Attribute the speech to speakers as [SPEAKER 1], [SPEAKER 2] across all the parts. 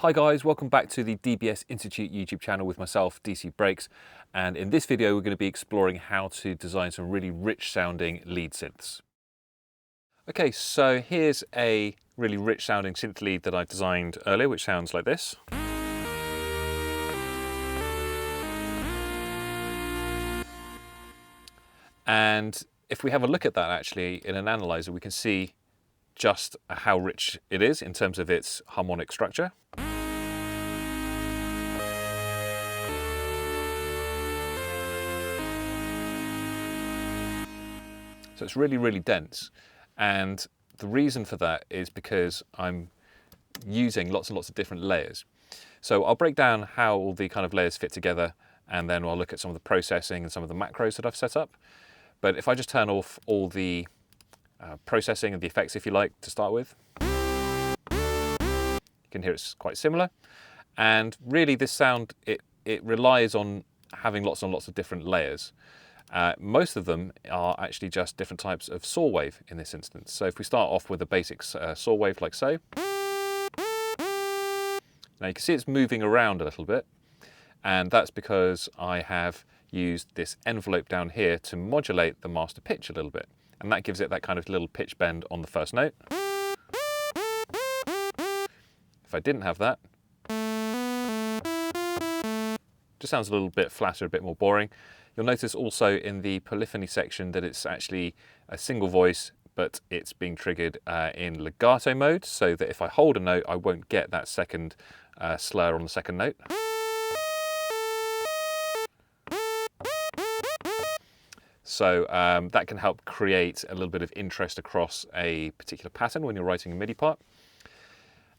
[SPEAKER 1] Hi guys, welcome back to the DBS Institute YouTube channel with myself, DC Breaks, and in this video we're going to be exploring how to design some really rich sounding lead synths. Okay, so here's a really rich sounding synth lead that I designed earlier, which sounds like this. And if we have a look at that actually in an analyzer, we can see just how rich it is in terms of its harmonic structure. So it's really, really dense. And the reason for that is because I'm using lots and lots of different layers. So I'll break down how all the kind of layers fit together, and then I'll look at some of the processing and some of the macros that I've set up. But if I just turn off all the processing and the effects, if you like, to start with, you can hear it's quite similar. And really this sound, it relies on having lots and lots of different layers. Most of them are actually just different types of saw wave in this instance. So if we start off with a basic saw wave like so, now you can see it's moving around a little bit, and that's because I have used this envelope down here to modulate the master pitch a little bit, and that gives it that kind of little pitch bend on the first note. If I didn't have that, it just sounds a little bit flatter, a bit more boring. You'll notice also in the polyphony section that it's actually a single voice, but it's being triggered in legato mode, so that if I hold a note, I won't get that second slur on the second note. So that can help create a little bit of interest across a particular pattern when you're writing a MIDI part.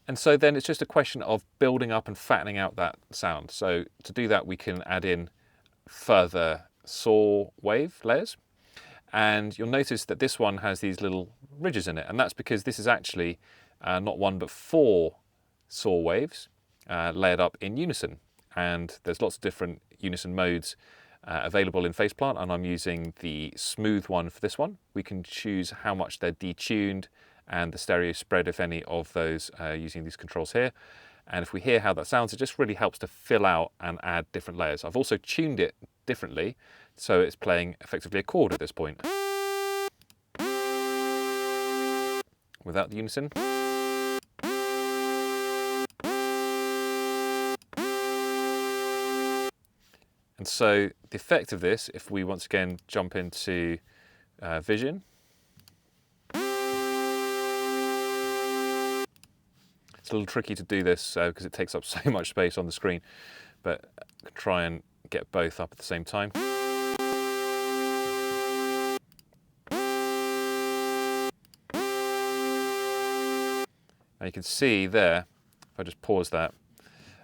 [SPEAKER 1] And so then it's just a question of building up and fattening out that sound. So to do that, we can add in further saw wave layers, and you'll notice that this one has these little ridges in it, and that's because this is actually not one but 4 saw waves layered up in unison, and there's lots of different unison modes available in Faceplant, and I'm using the smooth one for this one. We can choose how much they're detuned and the stereo spread, if any, of those using these controls here. And if we hear how that sounds, it just really helps to fill out and add different layers. I've also tuned it differently, so it's playing effectively a chord at this point, without the unison. And so the effect of this, if we once again jump into Vision, it's a little tricky to do this because it takes up so much space on the screen, but I can try and get both up at the same time. And you can see there, if I just pause that,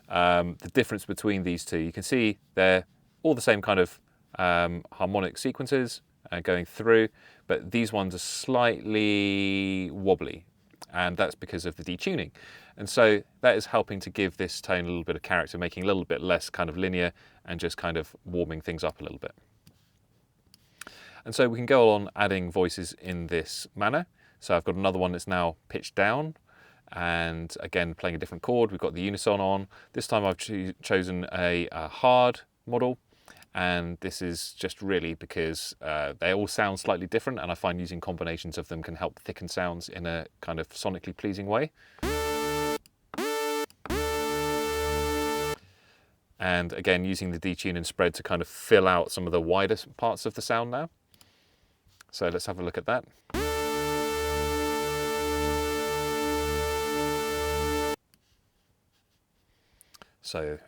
[SPEAKER 1] the difference between these two. You can see they're all the same kind of harmonic sequences going through, but these ones are slightly wobbly, and that's because of the detuning. And so that is helping to give this tone a little bit of character, making it a little bit less kind of linear and just kind of warming things up a little bit. And so we can go on adding voices in this manner. So I've got another one that's now pitched down, and again playing a different chord. We've got the unison on. This time I've chosen a hard model, and this is just really because they all sound slightly different, and I find using combinations of them can help thicken sounds in a kind of sonically pleasing way. And again, using the detune and spread to kind of fill out some of the wider parts of the sound now. So let's have a look at that. So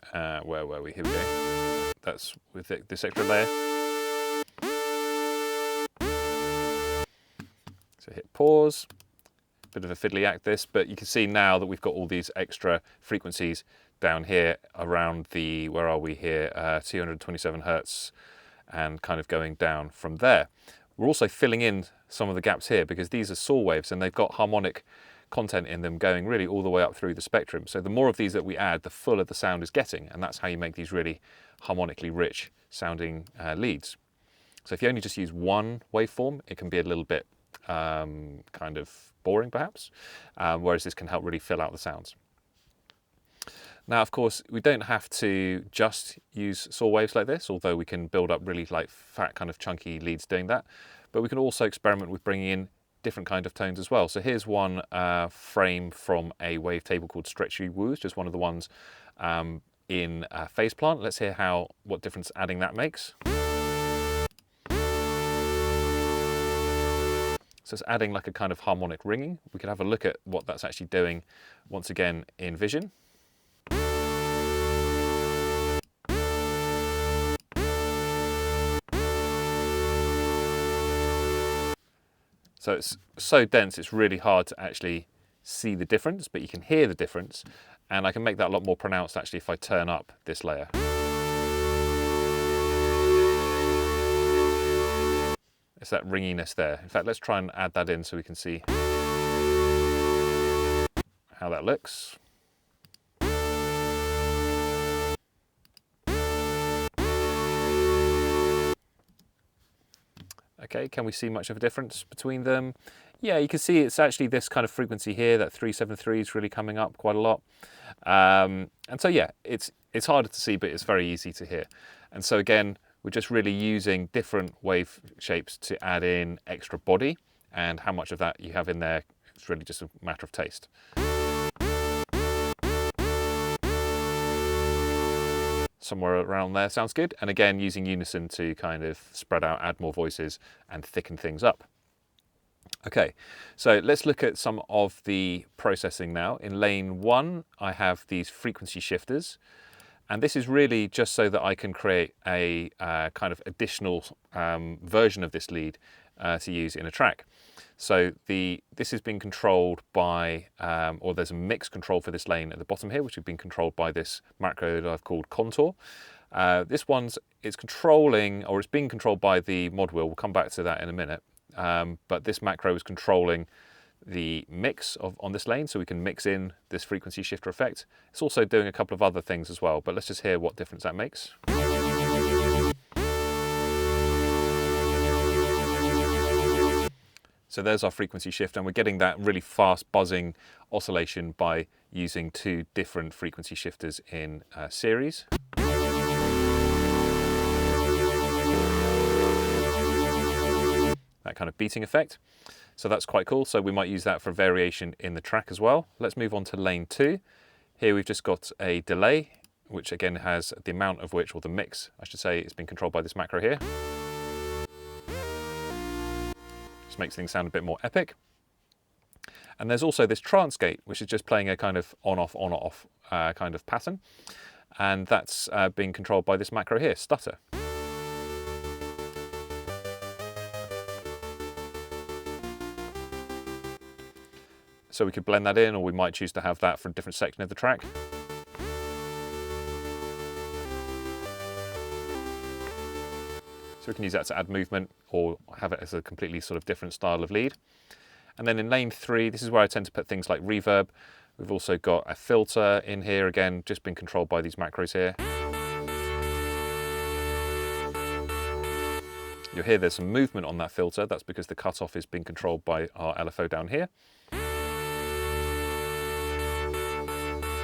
[SPEAKER 1] where were we? Here we go. That's with this extra layer. So hit pause. Bit of a fiddly act this, but you can see now that we've got all these extra frequencies down here around the, where are we here, 227 Hertz, and kind of going down from there. We're also filling in some of the gaps here because these are saw waves and they've got harmonic content in them going really all the way up through the spectrum. So the more of these that we add, the fuller the sound is getting, and that's how you make these really harmonically rich sounding leads. So if you only just use one waveform, it can be a little bit kind of boring perhaps, whereas this can help really fill out the sounds. Now, of course, we don't have to just use saw waves like this, although we can build up really like fat kind of chunky leads doing that. But we can also experiment with bringing in different kind of tones as well. So here's one frame from a wavetable called Stretchy Woos, just one of the ones in Phase Plant. Let's hear what difference adding that makes. So it's adding like a kind of harmonic ringing. We can have a look at what that's actually doing once again in Vision. So it's so dense, it's really hard to actually see the difference, but you can hear the difference. And I can make that a lot more pronounced actually if I turn up this layer. It's that ringiness there. In fact, let's try and add that in so we can see how that looks. Okay, can we see much of a difference between them? Yeah, you can see it's actually this kind of frequency here, that 373 is really coming up quite a lot. And so yeah, it's harder to see, but it's very easy to hear. And so again, we're just really using different wave shapes to add in extra body, and how much of that you have in there, it's really just a matter of taste. Somewhere around there sounds good. And again, using unison to kind of spread out, add more voices and thicken things up. Okay, so let's look at some of the processing now. In lane 1, I have these frequency shifters. And this is really just so that I can create a kind of additional version of this lead to use in a track. So this has been controlled by, or there's a mix control for this lane at the bottom here, which has been controlled by this macro that I've called Contour. This it's controlling, or it's being controlled by the mod wheel. We'll come back to that in a minute. But this macro is controlling the mix on this lane, so we can mix in this frequency shifter effect. It's also doing a couple of other things as well, but let's just hear what difference that makes. So there's our frequency shift, and we're getting that really fast buzzing oscillation by using 2 different frequency shifters in series. That kind of beating effect. So that's quite cool. So we might use that for variation in the track as well. Let's move on to lane 2. Here we've just got a delay, which again has the amount of which, or the mix, I should say, it's been controlled by this macro here. Just makes things sound a bit more epic. And there's also this trance gate, which is just playing a kind of on-off kind of pattern. And that's being controlled by this macro here, stutter. So we could blend that in, or we might choose to have that for a different section of the track. So we can use that to add movement, or have it as a completely sort of different style of lead. And then in lane 3, this is where I tend to put things like reverb. We've also got a filter in here, again, just being controlled by these macros here. You'll hear there's some movement on that filter. That's because the cutoff is being controlled by our LFO down here.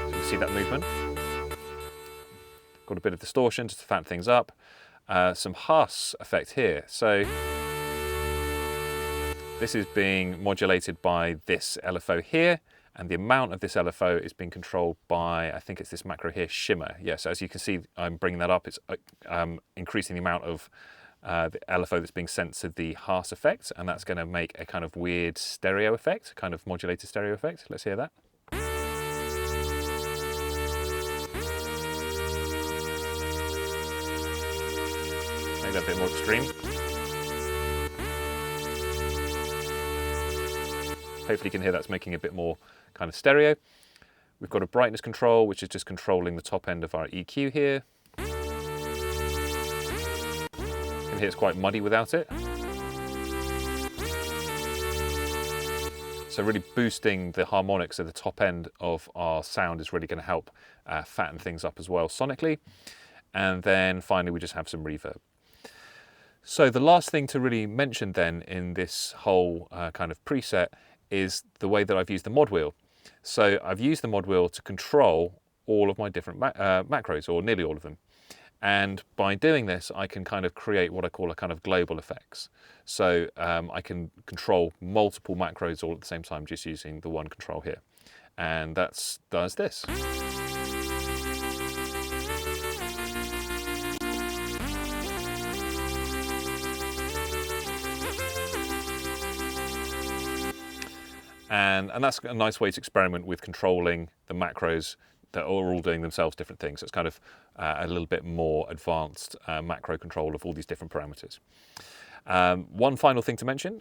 [SPEAKER 1] So you see that movement. Got a bit of distortion just to fatten things up. Some Haas effect here. So this is being modulated by this LFO here, and the amount of this LFO is being controlled by, I think it's this macro here, Shimmer. Yes, as you can see, I'm bringing that up. It's increasing the amount of the LFO that's being sent to the Haas effect, and that's going to make a kind of weird stereo effect, kind of modulated stereo effect. Let's hear that. Make that a bit more extreme. Hopefully you can hear that's making a bit more kind of stereo. We've got a brightness control, which is just controlling the top end of our EQ here. You can hear it's quite muddy without it. So really boosting the harmonics at the top end of our sound is really going to help fatten things up as well sonically. And then finally we just have some reverb. So the last thing to really mention then in this whole kind of preset is the way that I've used the mod wheel. So I've used the mod wheel to control all of my different macros, or nearly all of them. And by doing this, I can kind of create what I call a kind of global effects. So I can control multiple macros all at the same time just using the one control here. And that does this. And that's a nice way to experiment with controlling the macros that are all doing themselves different things. So it's kind of a little bit more advanced macro control of all these different parameters. One final thing to mention,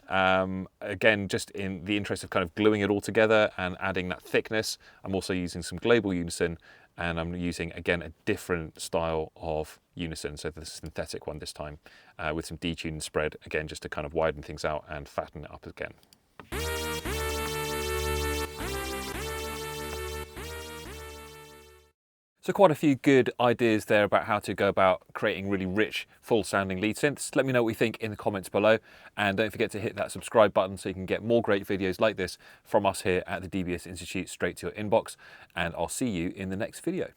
[SPEAKER 1] again, just in the interest of kind of gluing it all together and adding that thickness, I'm also using some global unison, and I'm using, again, a different style of unison, so the synthetic one this time, with some detune and spread, again, just to kind of widen things out and fatten it up again. So quite a few good ideas there about how to go about creating really rich, full-sounding lead synths. Let me know what you think in the comments below, and don't forget to hit that subscribe button so you can get more great videos like this from us here at the DBS Institute straight to your inbox, and I'll see you in the next video.